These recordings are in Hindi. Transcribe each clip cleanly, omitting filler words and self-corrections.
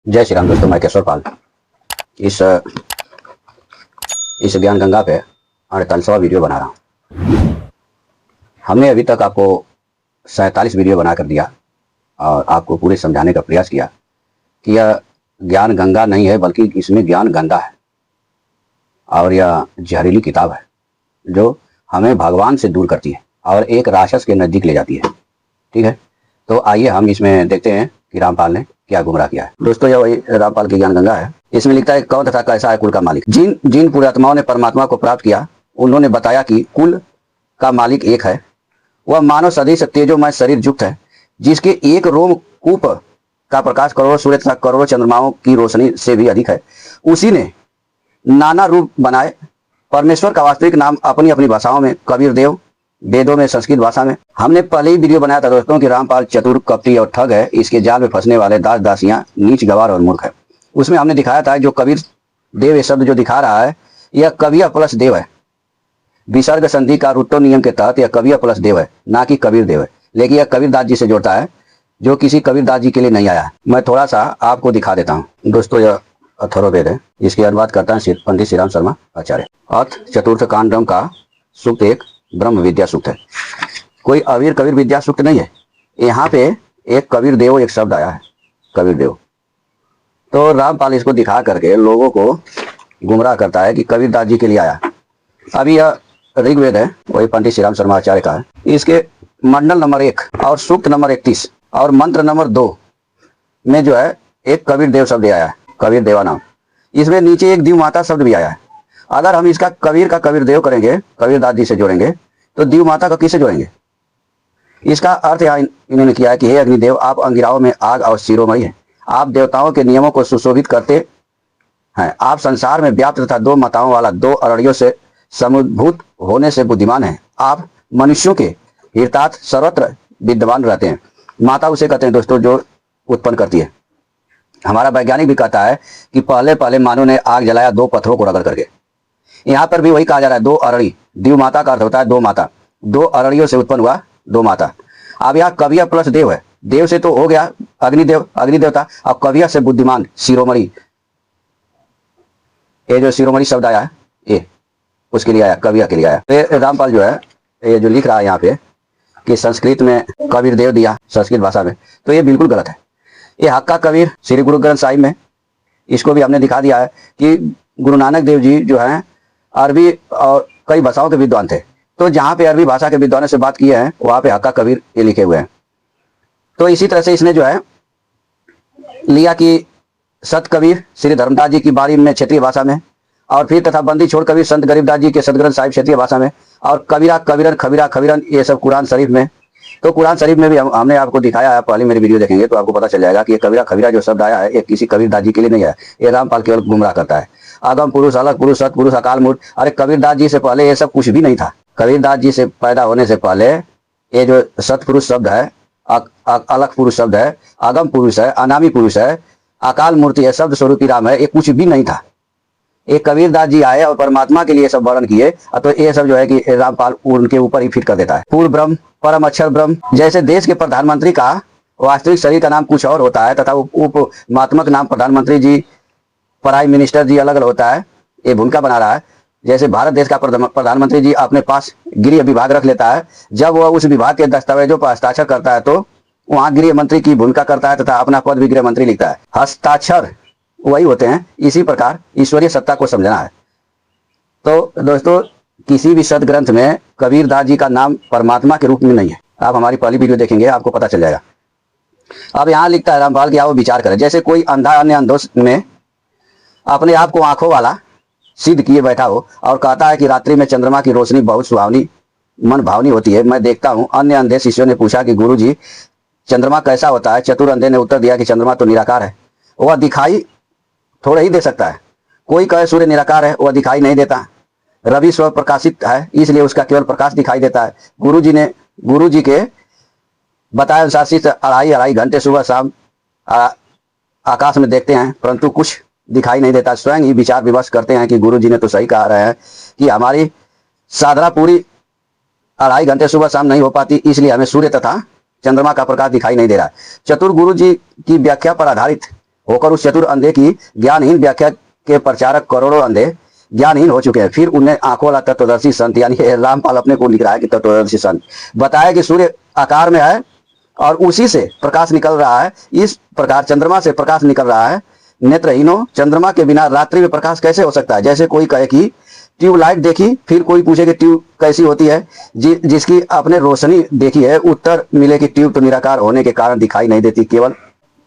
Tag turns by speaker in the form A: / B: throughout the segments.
A: जय श्री राम दोस्तों, मैं केशवर पाल इस ज्ञान गंगा पे 48वां वीडियो बना रहा हूँ। हमने अभी तक आपको 47 वीडियो बना कर दिया और आपको पूरे समझाने का प्रयास किया कि यह ज्ञान गंगा नहीं है बल्कि इसमें ज्ञान गंगा है और यह जहरीली किताब है जो हमें भगवान से दूर करती है और एक राक्षस के नज़दीक ले जाती है। ठीक है, तो आइए हम इसमें देखते हैं कि रामपाल ने क्या गुमराह किया है। दोस्तों, यह वही रामपाल की ज्ञान गंगा है। इसमें लिखता है कौन तथा कैसा है कुल का मालिक। जिन पुण्यात्माओं ने परमात्मा को प्राप्त किया उन्होंने बताया कि कुल का मालिक एक है। वह मानव सदृश तेजोमय शरीर युक्त है, जिसके एक रोम कूप का प्रकाश करोड़ों सूर्य तथा करोड़ों चंद्रमाओं की रोशनी से भी अधिक है। उसी ने नाना रूप बनाए। परमेश्वर का वास्तविक नाम अपनी अपनी भाषाओं में कबीर देव, वेदों में, संस्कृत भाषा में। हमने पहले ही वीडियो बनाया था दोस्तों कि रामपाल चतुर, कपटी और ठग है। इसके जाल में फंसने वाले दास दासियां नीच, गवार और मूर्ख है। उसमें हमने दिखाया था जो कबीर देव ये शब्द जो दिखा रहा है यह कविया प्लस देव है। विसर्ग संधि का रुट्टो नियम के तहत यह कविया प्लस देव है, ना कि कबीर देव है। लेकिन यह कबीरदास जी से जोड़ता है जो किसी कबीरदास जी के लिए नहीं आया। मैं थोड़ा सा आपको दिखा देता हूँ। दोस्तों, यह अथर्ववेद है। इसकी अनुवाद करता है पंडित श्री राम शर्मा आचार्य। अथ चतुर्थ कांडम का सूक्त एक ब्रह्म विद्या सूक्त है। कोई अवीर कबीर विद्या सूक्त नहीं है। यहाँ पे एक कबीर देव एक शब्द आया है, कबीर देव। तो रामपाल इसको दिखा करके लोगों को गुमराह करता है कि कबीरदास जी के लिए आया। अभी यह ऋग्वेद है, वही पंडित श्री राम शर्मा आचार्य का है। इसके मंडल नंबर 1 और सूक्त नंबर 31 और मंत्र नंबर 2 में जो है एक कबीर देव शब्द आया है, कबीर देवा नाम। इसमें नीचे एक दीव माता शब्द भी आया है। अगर हम इसका कबीर का कबीर देव करेंगे, कबीरदास जी से जोड़ेंगे, तो दीव माता का किससे जोड़ेंगे? इसका अर्थ यहाँ इन्होंने किया है कि हे अग्निदेव, आप अंगिराओं में आग और शिरोमणि हैं। आप देवताओं के नियमों को सुशोभित करते हैं। आप संसार में व्याप्त तथा 2 माताओं वाला 2 अरड़ियों से समुद्भूत होने से बुद्धिमान हैं। आप मनुष्यों के हितार्थ सर्वत्र विद्यमान रहते हैं। माता उसे कहते हैं दोस्तों जो उत्पन्न करती है। हमारा वैज्ञानिक भी कहता है कि पहले पहले मानव ने आग जलाया 2 पत्थरों को रगड़ करके। यहाँ पर भी वही कहा जा रहा है 2 अरड़ी। दीव माता का अर्थ होता है 2 माता, 2 अरड़ियों से उत्पन्न हुआ 2 माता। अब यहाँ कविया प्लस देव है। देव से तो हो गया अग्निदेव, अग्निदेवता। अब कविया से बुद्धिमान, शिरोमणि। ये जो शिरोमणि शब्द आया है ये उसके लिए आया, कविया के लिए आया। तो रामपाल जो है ये जो लिख रहा है यहाँ पे कि संस्कृत में कबीर देव दिया, संस्कृत भाषा में, तो ये बिल्कुल गलत है। ये हक्का कबीर श्री गुरु ग्रंथ साहिब में, इसको भी हमने दिखा दिया है कि गुरु नानक देव जी जो हैं अरबी और कई भाषाओं के विद्वान थे। तो जहाँ पे अरबी भाषा के विद्वानों से बात किए हैं वहाँ पे हक्का कबीर ये लिखे हुए हैं। तो इसी तरह से इसने जो है लिया कि सत कबीर श्री धर्मदास जी की बारी में क्षेत्रीय भाषा में, और फिर तथा बंदी छोड़ कबीर संत गरीबदास जी के सदग्रंथ साहिब क्षेत्रीय भाषा में, और कबीरा, कबीरन, खबीरा, खबीरन ये सब कुरान शरीफ में। तो कुरान शरीफ में भी हमने आपको दिखाया है। पहले मेरी वीडियो देखेंगे तो आपको पता चल जाएगा कि ये कबीरा खबीरा जो शब्द आया है ये किसी कबीरदास जी के लिए नहीं है। ये रामपाल केवल गुमराह करता है। आगम पुरुष, अलग पुरुष, सतपुरुष, अकाल मूर्त। अरे कबीरदास जी से पहले ये सब कुछ भी नहीं था। कबीरदास जी से पैदा होने से पहले ये जो सतपुरुष शब्द है, अलग पुरुष शब्द है, आगम पुरुष है, अनामी पुरुष है, अकाल मूर्ति है, शब्द स्वरूपी राम है, ये कुछ भी नहीं था। एक कबीरदास जी आए और परमात्मा के लिए सब वर्णन किए, तो ये सब जो है कि रामपाल उनके ऊपर ही फिट कर देता है। पूर्ण ब्रह्म, परम अक्षर ब्रह्म। जैसे देश के प्रधानमंत्री का वास्तविक शरीर का नाम कुछ और होता है तथा उप मात्मक नाम प्रधानमंत्री जी, प्राइम मिनिस्टर जी अलग अलग होता है। ये भूमिका बना रहा है। जैसे भारत देश का प्रधानमंत्री जी अपने पास गृह विभाग रख लेता है। जब वह उस विभाग के दस्तावेजों पर हस्ताक्षर करता है तो वहाँ गृह मंत्री की भूमिका करता है तथा अपना पद भी गृह मंत्री लिखता है। हस्ताक्षर वही होते हैं। इसी प्रकार ईश्वरीय सत्ता को समझना है। तो दोस्तों, किसी भी सदग्रंथ में कबीरदास जी का नाम परमात्मा के रूप में नहीं है। आप हमारी पहली वीडियो देखेंगे आपको पता चल जाएगा। अब यहाँ लिखता है रामपाल कि आप वो विचार करें। जैसे कोई अंधा अन्य अंधों में अपने आप को आंखों वाला सिद्ध किए बैठा हो और कहता है कि रात्रि में चंद्रमा की रोशनी बहुत सुहावनी, मन भावनी होती है, मैं देखता हूँ। अन्य अंधे शिष्यों ने पूछा कि गुरु जी चंद्रमा कैसा होता है? चतुर अंधे ने उत्तर दिया कि चंद्रमा तो निराकार है, वह दिखाई थोड़ा ही दे सकता है। कोई कहे सूर्य निराकार है, वह दिखाई नहीं देता। रवि स्व प्रकाशित है इसलिए उसका केवल प्रकाश दिखाई देता है। गुरु जी के बताए अनुसार सिर्फ अढ़ाई घंटे सुबह शाम आकाश में देखते हैं परंतु कुछ दिखाई नहीं देता। स्वयं ही विचार विमर्श करते हैं कि गुरु जी ने तो सही कहा रहे हैं कि हमारी साधना पूरी 2.5 घंटे सुबह शाम नहीं हो पाती, इसलिए हमें सूर्य तथा चंद्रमा का प्रकाश दिखाई नहीं दे रहा है। चतुर गुरु जी की व्याख्या पर आधारित होकर उस चतुर अंधे की ज्ञानहीन व्याख्या के प्रचारक करोड़ों अंधे ज्ञानहीन हो चुके हैं। फिर उन्हें आंखों वाला तत्वदर्शी संत, यानी रामपाल अपने को लिख रहा है कि तत्वदर्शी संत, बताया कि सूर्य आकार में है और उसी से प्रकाश निकल रहा है। इस प्रकार चंद्रमा से प्रकाश निकल रहा है। नेत्रहीनों, चंद्रमा के बिना रात्रि में प्रकाश कैसे हो सकता है? जैसे कोई कहे कि ट्यूबलाइट देखी, फिर कोई पूछे कि ट्यूब कैसी होती है, जिसकी आपने रोशनी देखी है, उत्तर मिले कि ट्यूब तो निराकार होने के कारण दिखाई नहीं देती, केवल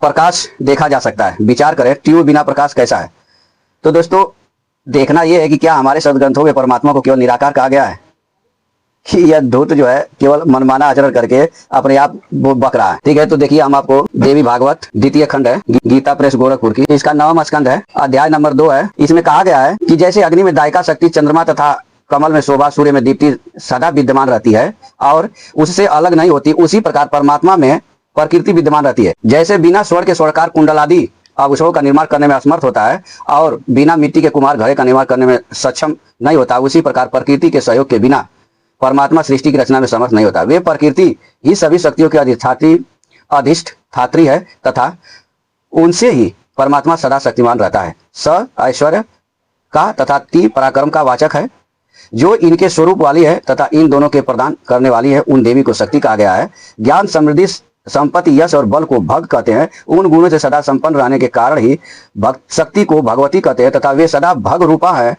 A: प्रकाश देखा जा सकता है। विचार करें, ट्यूब बिना प्रकाश कैसा है? तो दोस्तों, देखना यह है कि क्या हमारे सदग्रंथों में परमात्मा को केवल निराकार कहा गया है कि यह धूत जो है केवल मनमाना आचरण करके अपने आप वो बक रहा है। ठीक है, तो देखिए हम आपको देवी भागवत द्वितीय खंड है, गीता प्रेस गोरखपुर की, इसका 9वां स्कंद है, अध्याय नंबर 2 है। इसमें कहा गया है कि जैसे अग्नि में दायका शक्ति, चंद्रमा तथा कमल में शोभा, सूर्य में दीप्ति सदा विद्यमान रहती है और उससे अलग नहीं होती, उसी प्रकार परमात्मा में प्रकृति विद्यमान रहती है। जैसे बिना स्वर्ण के स्वर्णकार कुंडल आदि आभूषणों का निर्माण करने में असमर्थ होता है और बिना मिट्टी के कुम्हार घड़े का निर्माण करने में सक्षम नहीं होता, उसी प्रकार प्रकृति के सहयोग के बिना परमात्मा सृष्टि की रचना में समर्थ नहीं होता। वे प्रकृति ही सभी शक्तियों की अधिष्ठात्री है तथा उनसे ही परमात्मा सदा शक्तिमान रहता है। स ऐश्वर्य का तथा ती पराक्रम का वाचक है, जो इनके स्वरूप वाली है तथा इन दोनों के प्रदान करने वाली है। उन देवी को शक्ति कहा गया है। ज्ञान, समृद्धि, संपत्ति, यश और बल को भग कहते हैं। उन गुणों से सदा संपन्न रहने के कारण ही भक्त शक्ति को भगवती कहते हैं तथा वे सदा भग रूपा है।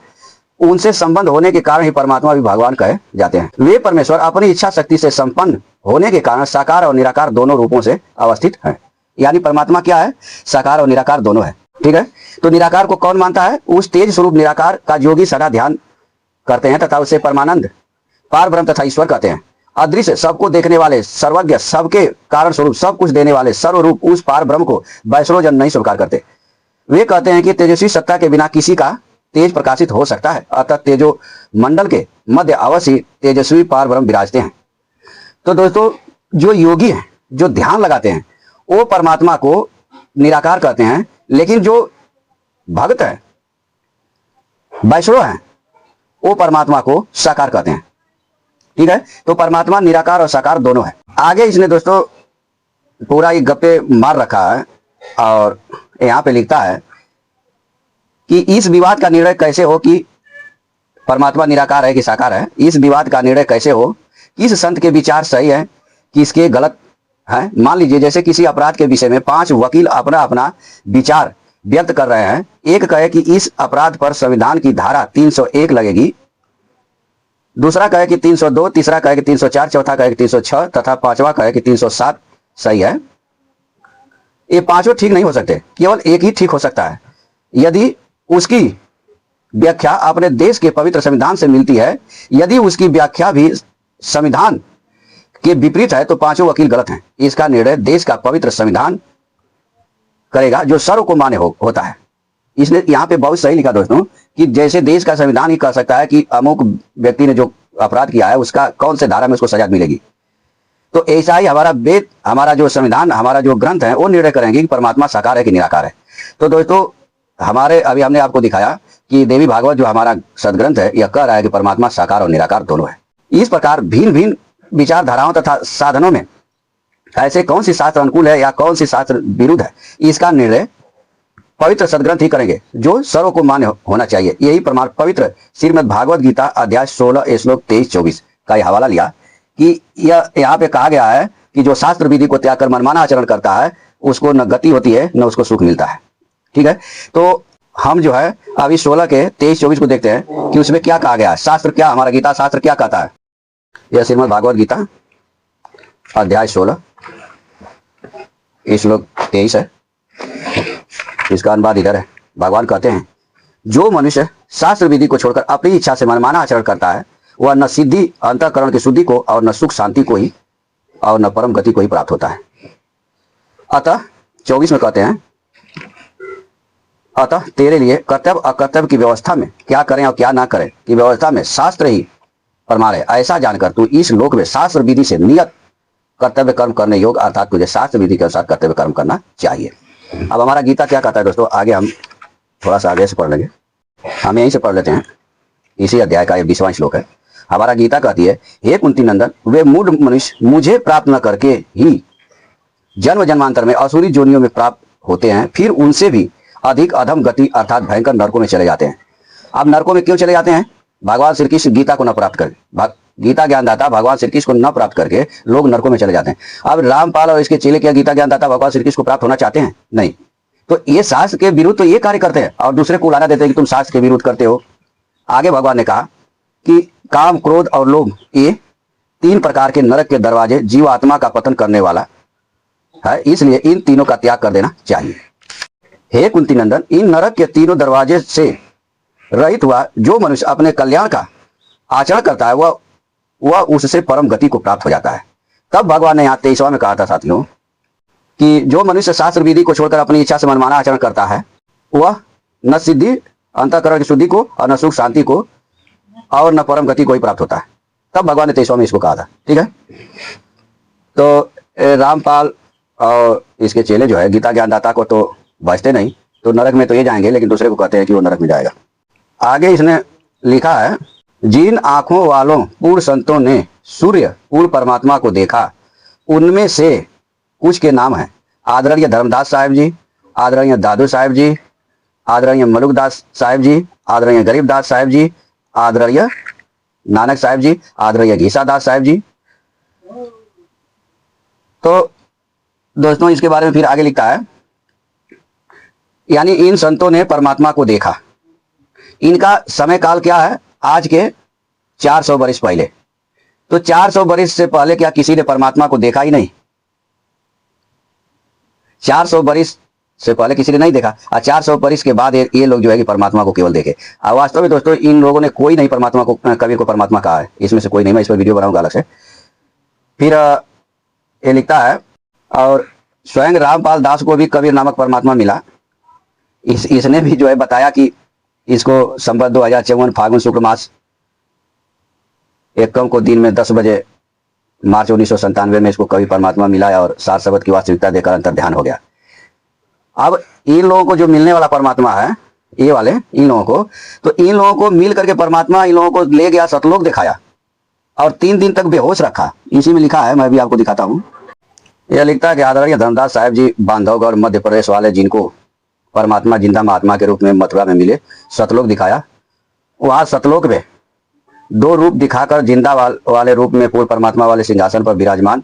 A: उनसे संबंध होने के कारण ही परमात्मा भी भगवान कहे जाते हैं। वे परमेश्वर अपनी इच्छा शक्ति से संपन्न होने के कारण साकार और निराकार दोनों रूपों से अवस्थित है। यानी परमात्मा क्या है? साकार और निराकार दोनों है। ठीक है, तो निराकार को कौन मानता है? उस तेज स्वरूप निराकार का योगी सदा ध्यान करते हैं तथा उसे परमानंद, पार ब्रह्म तथा ईश्वर कहते हैं। अदृश्य, सबको देखने वाले, सर्वज्ञ, सबके कारण स्वरूप, सब कुछ देने वाले सर्वरूप उस पार ब्रह्म को वैष्णव जन नहीं स्वीकार करते। वे कहते हैं कि तेजस्वी सत्ता के बिना किसी का तेज प्रकाशित हो सकता है, अतः तेजो मंडल के मध्य अवश्य तेजस्वी पार ब्रह्म विराजते हैं। तो दोस्तों, जो योगी हैं, जो ध्यान लगाते हैं, वो परमात्मा को निराकार कहते हैं, लेकिन जो भक्त है, वैष्णव है, वो परमात्मा को साकार कहते हैं। ठीक है, तो परमात्मा निराकार और साकार दोनों है। आगे इसने दोस्तों पूरा ये गप्पे मार रखा है और यहाँ पे लिखता है कि इस विवाद का निर्णय कैसे हो कि परमात्मा निराकार है कि साकार है। इस विवाद का निर्णय कैसे हो, किस संत के विचार सही है, किसके गलत है। मान लीजिए जैसे किसी अपराध के विषय में 5 वकील अपना अपना विचार व्यक्त कर रहे हैं। एक कहे कि इस अपराध पर संविधान की धारा 301 लगेगी, दूसरा कहे कि 302, तीसरा कहे कि 304, चौथा कहे कि 306 तथा पांचवा कहे कि 307 सही है। ये पांचों ठीक नहीं हो सकते, केवल एक ही ठीक हो सकता है। यदि उसकी व्याख्या अपने देश के पवित्र संविधान से मिलती है, यदि उसकी व्याख्या भी संविधान के विपरीत है, तो पांचों वकील गलत हैं। इसका निर्णय देश का पवित्र संविधान करेगा, जो सर्व को मान्य होता है। इसने यहाँ पे बहुत सही लिखा दोस्तों कि जैसे देश का संविधान ही कह सकता है कि अमुक व्यक्ति ने जो अपराध किया है उसका कौन से धारा में उसको सजा मिलेगी, तो ऐसा ही हमारा वेद, हमारा जो संविधान, हमारा जो ग्रंथ है, वो निर्णय करेंगे कि परमात्मा साकार है कि निराकार है। तो दोस्तों, हमारे अभी हमने आपको दिखाया कि देवी भागवत जो हमारा सदग्रंथ है, यह कह रहा है कि परमात्मा साकार और निराकार दोनों है। इस प्रकार भिन्न भिन्न विचारधाराओं तथा साधनों में ऐसे कौन सी शास्त्र अनुकूल है या कौन सी शास्त्र विरुद्ध है, इसका निर्णय पवित्र सदग्रंथ ही करेंगे, जो सर्व को मान्य होना चाहिए। यही प्रमाण पवित्र श्रीमद् भागवत गीता अध्याय 16 श्लोक 23-24 का यह हवाला लिया कि यह यहाँ पे कहा गया है कि जो शास्त्र विधि को त्याग कर मनमाना आचरण करता है, उसको न गति होती है न उसको सुख मिलता है। ठीक है, तो हम जो है अभी 16 के 23-24 को देखते हैं कि उसमें क्या कहा गया है। शास्त्र क्या, हमारा गीता शास्त्र क्या कहता है। यह श्रीमद् भागवत गीता अध्याय 16 श्लोक 23 है। इसका अनुवाद इधर है। भगवान कहते हैं, जो मनुष्य शास्त्र विधि को छोड़कर अपनी इच्छा से मनमाना आचरण करता है, वह न सिद्धि अंतःकरण की शुद्धि को और न सुख शांति को ही और न परम गति को ही प्राप्त होता है। अतः 24 में कहते हैं, अतः तेरे लिए कर्तव्य अकर्तव्य की व्यवस्था में क्या करें और क्या ना करें की व्यवस्था में शास्त्र ही प्रमाण है। ऐसा जानकर तू इस लोक में शास्त्र विधि से नियत कर्तव्य कर्म करने योग्य, अर्थात तुझे शास्त्र विधि के अनुसार कर्तव्य कर्म करना चाहिए। अब हमारा गीता क्या कहता है दोस्तों, आगे हम थोड़ा सा आगे से पढ़ लेंगे। हम यहीं से पढ़ लेते हैं। इसी अध्याय का 20वां श्लोक है। हमारा गीता कहती है, हे कुंती नंदन, वे मूढ़ मनुष्य मुझे प्राप्त न करके ही जन्म जन्मांतर में असुरी जोनियों में प्राप्त होते हैं फिर उनसे भी अधिक अधम गति अर्थात भयंकर नरकों में चले जाते हैं। अब नरकों में क्यों चले जाते हैं? भगवान श्री कृष्ण गीता को न प्राप्त कर, गीता ज्ञानदाता भगवान श्री कृष्ण को न प्राप्त करके लोग नरकों में चले जाते हैं। अब रामपाल और इसके चेले क्या गीता ज्ञानदाता भगवान श्री कृष्ण को प्राप्त होना चाहते हैं? नहीं। तो ये शास्त्र के विरुद्ध तो ये कार्य करते हैं और दूसरे को उड़ाना देते हैं कि तुम शास्त्र के विरुद्ध करते हो। आगे भगवान ने कहा कि काम, क्रोध और लोभ ये 3 प्रकार के नरक के दरवाजे जीवात्मा का पतन करने वाला है, इसलिए इन तीनों का त्याग कर देना चाहिए। हे कुंती नंदन, इन नरक के तीनों दरवाजे से रहित हुआ जो मनुष्य अपने कल्याण का आचरण करता है वह उससे परम गति को प्राप्त हो जाता है। तब भगवान ने यहाँ 23वां में कहा था साथियों कि जो मनुष्य शास्त्र विधि को छोड़कर अपनी इच्छा से मनमाना आचरण करता है वह न सिद्धि अंतःकरण की शुद्धि को और न सुख शांति को और न परम गति को ही प्राप्त होता है। तब भगवान ने 23वां में इसको कहा था। ठीक है, तो रामपाल और इसके चेले जो है गीता ज्ञानदाता को तो बचते नहीं, तो नरक में तो ये जाएंगे, लेकिन दूसरे को कहते हैं कि वो नरक में जाएगा। आगे इसने लिखा है, जिन आंखों वालों पूर्व संतों ने सूर्य पूर्व परमात्मा को देखा उनमें से कुछ के नाम हैं आदरणीय धर्मदास साहिब जी, आदरणीय दादू साहिब जी, आदरणीय मलुकदास साहिब जी, आदरणीय गरीबदास साहिब जी, आदरणीय नानक साहिब जी, आदरणीय घीसादास साहिब जी। तो दोस्तों इसके बारे में फिर आगे लिखता है, यानी इन संतों ने परमात्मा को देखा। इनका समय काल क्या है? आज के 400 वर्ष पहले। तो 400 वर्ष से पहले क्या किसी ने परमात्मा को देखा ही नहीं? 400 वर्ष से पहले किसी ने नहीं देखा और 400 वर्ष के बाद ये लोग जो है कि परमात्मा को केवल देखे। और वास्तव में दोस्तों इन लोगों ने कोई नहीं परमात्मा को, कबीर को परमात्मा कहा है, इसमें से कोई नहीं। मैं इस पर वीडियो बनाऊंगा अलग से। फिर ये लिखता है, और स्वयं रामपाल दास को भी कबीर नामक परमात्मा मिला। इसने भी जो है बताया कि इसको संवत 2054 फागुन शुक्ल मास 1 को दिन में 10 बजे मार्च 1997 में इसको कवि परमात्मा मिला और सार शब्द की वास्तविकता देकर अंतर ध्यान हो गया। अब इन लोगों को जो मिलने वाला परमात्मा है, ये वाले इन लोगों को, तो इन लोगों को मिल करके परमात्मा इन लोगों को ले गया, सतलोक दिखाया और 3 दिन तक बेहोश रखा। इसी में लिखा है, मैं भी आपको दिखाता हूँ। यह लिखता है कि आदरणीय धर्मदास साहिब जी बांधवगढ़ मध्य प्रदेश वाले, जिनको परमात्मा जिंदा महात्मा के रूप में मथुरा में मिले, सतलोक दिखाया। वहां सतलोक में 2 रूप दिखाकर जिंदा वाले रूप में पूर्ण परमात्मा वाले सिंहासन पर विराजमान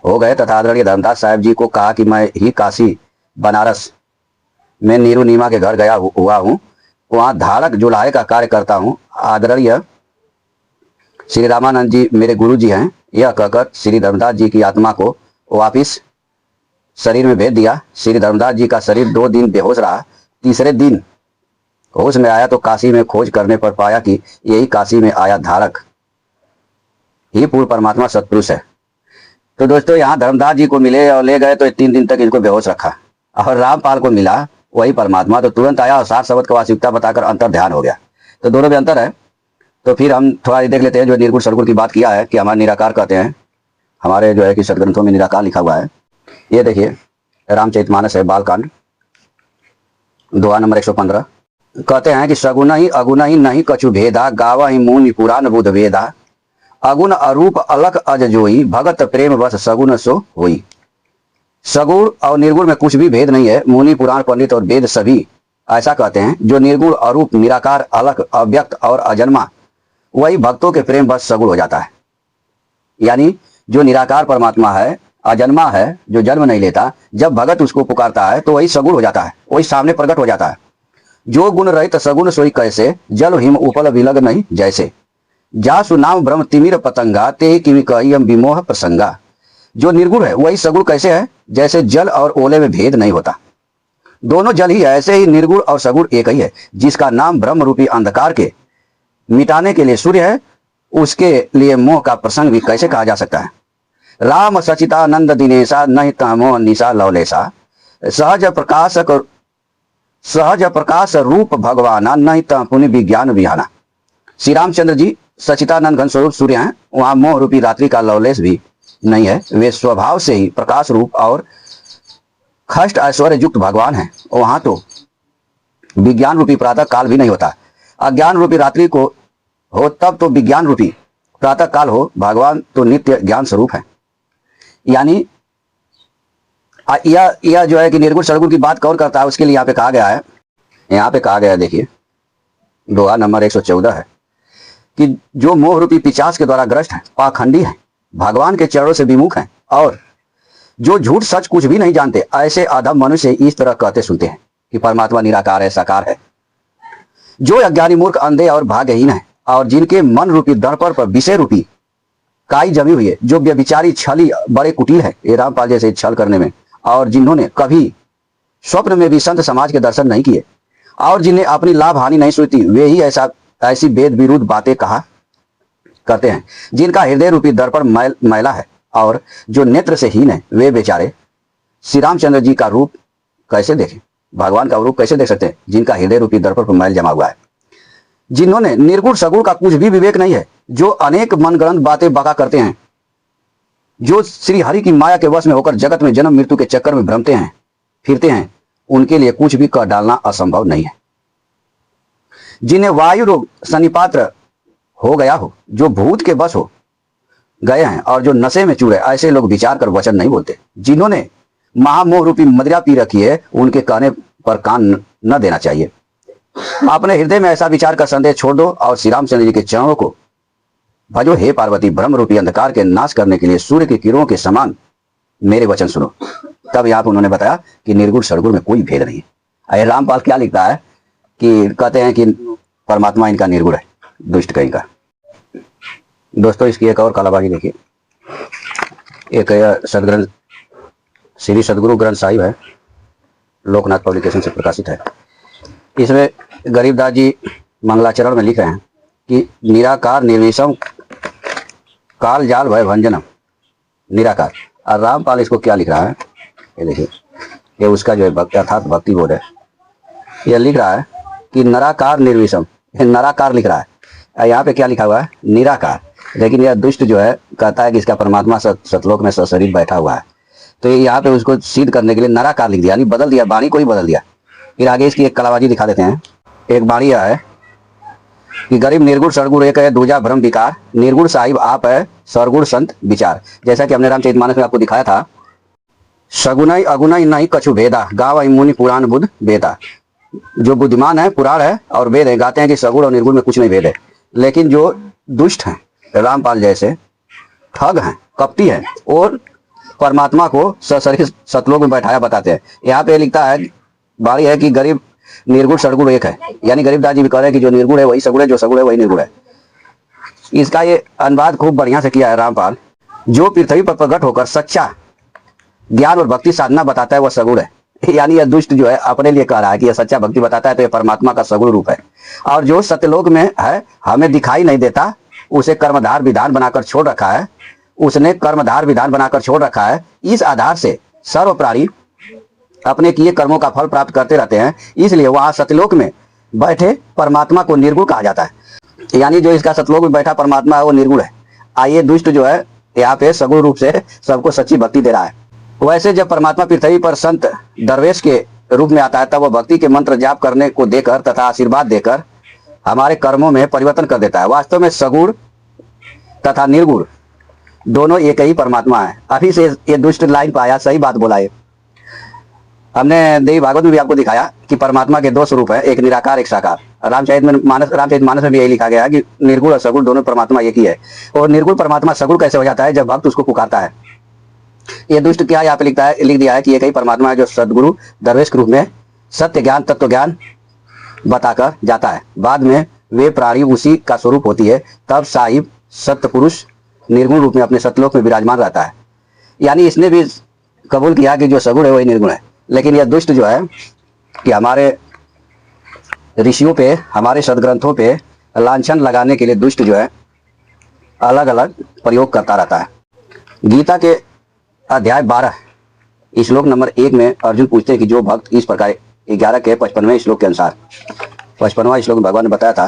A: हो गए तथा आदरणीय धर्मदास साहिब जी को कहा कि मैं ही काशी बनारस में नीरू नीमा के घर गया हुआ हूँ, वहाँ धारक जुलाहे का कार्य करता हूँ। आदरणीय श्री रामानंद जी मेरे गुरु जी हैं। यह कहकर श्री धर्मदास जी की आत्मा को वापिस शरीर में भेज दिया। श्री धर्मदास जी का शरीर 2 दिन बेहोश रहा। तीसरे दिन होश में आया तो काशी में खोज करने पर पाया कि यही काशी में आया धारक ही पूर्ण परमात्मा सतपुरुष है। तो दोस्तों यहाँ धर्मदास जी को मिले और ले गए तो 3 दिन तक इनको बेहोश रखा, और रामपाल को मिला वही परमात्मा, तो तुरंत आया और 7 शब्द का वास्तविकता बताकर अंतर ध्यान हो गया। तो दोनों में अंतर है। तो फिर हम थोड़ा देख लेते हैं, जो निर्गुण सदगुण की बात किया है कि हमारे निराकार कहते हैं, हमारे जो है कि सदग्रंथों में निराकार लिखा हुआ है। ये देखिए रामचरितमानस है, बालकांड दोहा नंबर 115। कहते हैं कि सगुण ही अगुण ही नहीं कछु भेदा, गावा ही मुनि पुराण बुध वेदा, अगुण अरूप अलख अज जोई, भगत प्रेम बस सगुण सो होई। सगुण और निर्गुण में कुछ भी भेद नहीं है। मुनि पुराण पंडित और वेद सभी ऐसा कहते हैं। जो निर्गुण अरूप निराकार अलख अव्यक्त और अजन्मा, वही भक्तों के प्रेम बस सगुण हो जाता है। यानी जो निराकार परमात्मा है, अजन्मा है, जो जन्म नहीं लेता, जब भगत उसको पुकारता है तो वही सगुण हो जाता है, वही सामने प्रकट हो जाता है। जो गुण रहित सगुण सोई कैसे, जल हिम उपल विलग नहीं जैसे, जासु नाम ब्रह्म तिमिर पतंगा, ते किमि कहियम विमोह प्रसंगा। जो निर्गुण है वही सगुण कैसे है, जैसे जल और ओले में भेद नहीं होता, दोनों जल ही है। ऐसे ही निर्गुण और सगुण एक ही है। जिसका नाम ब्रह्म रूपी अंधकार के मिटाने के लिए सूर्य है, उसके लिए मोह का प्रसंग भी कैसे कहा जा सकता है। राम सचितानंद दिनेशा नहीं तमो निशा लवलेशा, सहज प्रकाश रूप भगवाना नहीं पुण्य विज्ञान विहाना। श्री रामचंद्र जी सचितानंद घन स्वरूप सूर्य हैं, वहां मोह रूपी रात्रि का लवलेश भी नहीं है। वे स्वभाव से ही प्रकाश रूप और खष्ट ऐश्वर्य युक्त भगवान हैं। वहां तो विज्ञान रूपी प्रातः काल भी नहीं होता। अज्ञान रूपी रात्रि को हो तब तो विज्ञान रूपी प्रातः काल हो। भगवान तो नित्य ज्ञान स्वरूप है। यानी यह जो है कि निर्गुण सदगुण की बात कौन करता है, उसके लिए यहाँ पे कहा गया है, देखिए दोहा नंबर 114 है कि जो मोह रूपी पिशाच के द्वारा ग्रस्त है, पाखंडी है, भगवान के चरणों से विमुख है और जो झूठ सच कुछ भी नहीं जानते, ऐसे अधम मनुष्य इस तरह कहते सुनते हैं कि परमात्मा निराकार है, साकार है। जो अज्ञानी मूर्ख, अंधे और भाग्यहीन है और जिनके मन रूपी दर्पण पर विषय रूपी काई जमी हुई है, जो व्यभिचारी छली बड़े कुटिल है ये रामपाल जैसे छल करने में, और जिन्होंने कभी स्वप्न में भी संत समाज के दर्शन नहीं किए और जिन्हें अपनी लाभ हानि नहीं सोचती, वे ही ऐसी वेद विरुद्ध बातें कहा करते हैं। जिनका हृदय रूपी दर्पण मैला है और जो नेत्र से हीन है, वे बेचारे श्री रामचंद्र जी का रूप कैसे देखें, भगवान का रूप कैसे देख सकते हैं जिनका हृदय रूपी दर्पण पर मैल जमा हुआ है। जिन्होंने निर्गुण सगुण का कुछ भी विवेक नहीं है, जो अनेक मनगढ़ंत बातें बका करते हैं, जो श्री हरि की माया के वश में होकर जगत में जन्म मृत्यु के चक्कर में भ्रमते हैं फिरते हैं, उनके लिए कुछ भी कर डालना असंभव नहीं है। जिन्हें वायु रोग सन्निपात्र हो गया हो, जो भूत के बस हो गए हैं और जो नशे में चूर है, ऐसे लोग विचार कर वचन नहीं बोलते। जिन्होंने महामोह रूपी मदिरा पी रखी है, उनके कहने पर कान न देना चाहिए। अपने हृदय में ऐसा विचार कर संदेह छोड़ दो और श्री रामचंद्र जी के चरणों को भजो। हे पार्वती, ब्रह्म रूपी अंधकार के नाश करने के लिए सूर्य की किरणों के समान मेरे वचन सुनो। तब यहाँ पर उन्होंने बताया कि निर्गुण सदगुण में कोई भेद नहीं है। रामपाल क्या लिखता है कि कहते हैं कि परमात्मा इनका निर्गुण है, दुष्ट कहीं का। दोस्तों इसकी एक और कालाबाजी देखिए। एक सदग्रंथ श्री सदगुरु ग्रंथ साहिब है, लोकनाथ पब्लिकेशन से प्रकाशित है। इसमें गरीबदास जी मंगलाचरण में लिख रहे हैं कि निराकार निर्विषम काल जाल भय भंजनम, निराकार। और रामपाल इसको क्या लिख रहा है, ये देखिए, ये उसका जो है अर्थात भक्ति बोध है। ये लिख रहा है कि नराकार निर्विषम, नराकार लिख रहा है, यहाँ पे क्या लिखा हुआ है, निराकार। लेकिन यह दुष्ट जो है कहता है कि इसका परमात्मा सतलोक में सशरीर बैठा हुआ है, तो यहाँ पे उसको सिद्ध करने के लिए नराकार लिख दिया, यानी बदल दिया, वाणी को ही बदल दिया। फिर आगे इसकी एक कलाबाजी दिखा देते हैं। एक वाणी है कि गरीब निर्गुण सदगुण एक है, दूजा भ्रम विकार, निर्गुण साहिब आप है, सरगुण संत विचार। जैसा कि हमने रामचरितमानस में आपको दिखाया था, सगुनई अगुनई नहीं कछु भेदा, गाव मुनि पुराण बुद्ध बेदा। जो बुद्धिमान है पुराण है और वेद है, गाते हैं कि सगुण और निर्गुण में कुछ नहीं भेद है। लेकिन जो दुष्ट हैं, रामपाल जैसे ठग हैं, कपटी हैं, और परमात्मा को सशरीर सतलोक में बैठाया बताते हैं। यहाँ पे लिखता है, बारी है कि गरीब निर्गुण सदगुण एक है, यानी गरीबदास जी भी कह रहे हैं कि जो निर्गुण है वही सगुण है, जो सगुण है वही निर्गुण है। इसका ये अनुवाद खूब बढ़िया से किया है रामपाल। जो पृथ्वी पर प्रकट होकर सच्चा ज्ञान और भक्ति साधना बताता है वह सगुण है, यानी यह दुष्ट जो है अपने लिए कह रहा है कि यह सच्चा भक्ति बताता है, तो यह परमात्मा का सगुण रूप है। और जो सत्यलोक में है, हमें दिखाई नहीं देता, उसे कर्मधार विधान बनाकर छोड़ रखा है, उसने कर्मधार विधान बनाकर छोड़ रखा है। इस आधार से सर्व प्राणी अपने किए कर्मों का फल प्राप्त करते रहते हैं, इसलिए वहां सत्यलोक में बैठे परमात्मा को निर्गुण कहा जाता है, यानी जो इसका सत्यलोक में बैठा परमात्मा है वो निर्गुण है। आइए दुष्ट जो है यहाँ पे सगुण रूप से सबको सच्ची भक्ति दे रहा है। वैसे जब परमात्मा पृथ्वी पर संत दरवेश के रूप में आता है, तब वह भक्ति के मंत्र जाप करने को देकर तथा आशीर्वाद देकर हमारे कर्मों में परिवर्तन कर देता है। वास्तव में सगुण तथा निर्गुण दोनों एक ही परमात्मा है। अभी से ये दुष्ट लाइन पाया, सही बात बोला है। हमने देवी भागवत में भी आपको दिखाया कि परमात्मा के दो स्वरूप है, एक निराकार एक साकार। रामचरितमानस में भी यही लिखा गया है कि निर्गुण और सगुण दोनों परमात्मा एक ही है। और निर्गुण परमात्मा सगुण कैसे हो जाता है, जब भक्त उसको पुकारता है। ये दुष्ट क्या यहाँ पे लिख दिया है कि एक ही परमात्मा है जो सदगुरु दरवेश के रूप में सत्य ज्ञान तत्व ज्ञान बताकर जाता है। बाद में वे प्राणी उसी का स्वरूप होती है, तब साहिब सत्य पुरुष निर्गुण रूप में अपने सतलोक में विराजमान रहता है। यानी इसने भी कबूल किया कि जो सगुण है वही निर्गुण है। लेकिन यह दुष्ट जो है कि हमारे ऋषियों पे, हमारे सदग्रंथों पे लांछन लगाने के लिए दुष्ट जो है अलग अलग प्रयोग करता रहता है। गीता के अध्याय 12 श्लोक नंबर 1 में अर्जुन पूछते हैं कि जो भक्त इस प्रकार 11 के 55वें श्लोक के अनुसार 55वां श्लोक में भगवान ने बताया था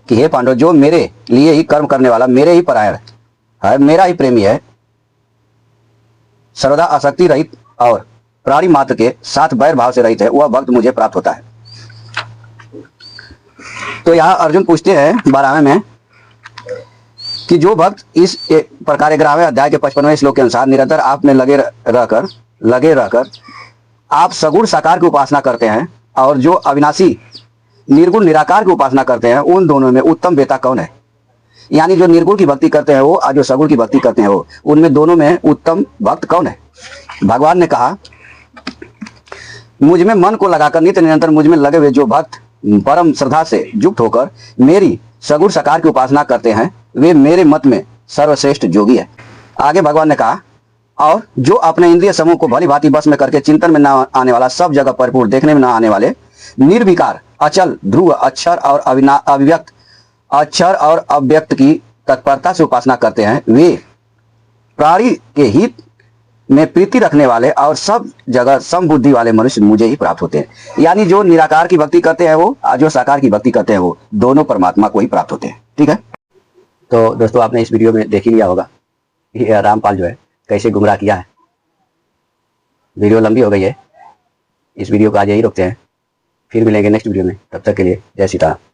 A: कि हे पांडव, जो मेरे लिए ही कर्म करने वाला, मेरे ही परायण है, मेरा ही प्रेमी है, सर्वदा आसक्ति रहित और प्राणी मात्र के साथ वैर भाव से रहित है, वह भक्त मुझे प्राप्त होता है। तो यहाँ अर्जुन पूछते हैं 12वें में कि जो भक्त इस प्रकार 11वें अध्याय के 55वें श्लोक के अनुसार निरंतर आप में लगे रहकर लगे रहकर आप सगुण साकार की उपासना करते हैं और जो अविनाशी निर्गुण निराकार की उपासना करते हैं, उन दोनों में उत्तम वेता कौन है? यानी जो निर्गुण की भक्ति करते हैं वो और जो सगुण की भक्ति करते हैं वो, उनमें दोनों में उत्तम भक्त कौन है? भगवान ने कहा, मुझ में मन को लगाकर नित्य निरंतर मुझ में लगे हुए जो भक्त परम श्रद्धा से युक्त होकर मेरी सगुण साकार की उपासना करते हैं, वे मेरे मत में सर्वश्रेष्ठ योगी है। आगे भगवान ने कहा, और जो अपने इंद्रिय समूह को भली भांति बस में करके चिंतन में न आने वाला, सब जगह परिपूर्ण, देखने में न आने वाले, निर्विकार, अचल, ध्रुव, अक्षर और अभिव्यक्त, अक्षर और अव्यक्त की तत्परता से उपासना करते हैं, वे प्राणी के हित में प्रीति रखने वाले और सब जगह समबुद्धि वाले मनुष्य मुझे ही प्राप्त होते हैं। यानी जो निराकार की भक्ति करते हैं वो और जो साकार की भक्ति करते हैं वो दोनों परमात्मा को ही प्राप्त होते हैं। ठीक है, तो दोस्तों आपने इस वीडियो में देख ही लिया होगा कि रामपाल जो है कैसे गुमराह किया है। वीडियो लंबी हो गई है, इस वीडियो को आज यही रोकते हैं, फिर मिलेंगे नेक्स्ट वीडियो में। तब तक के लिए जय सीताराम।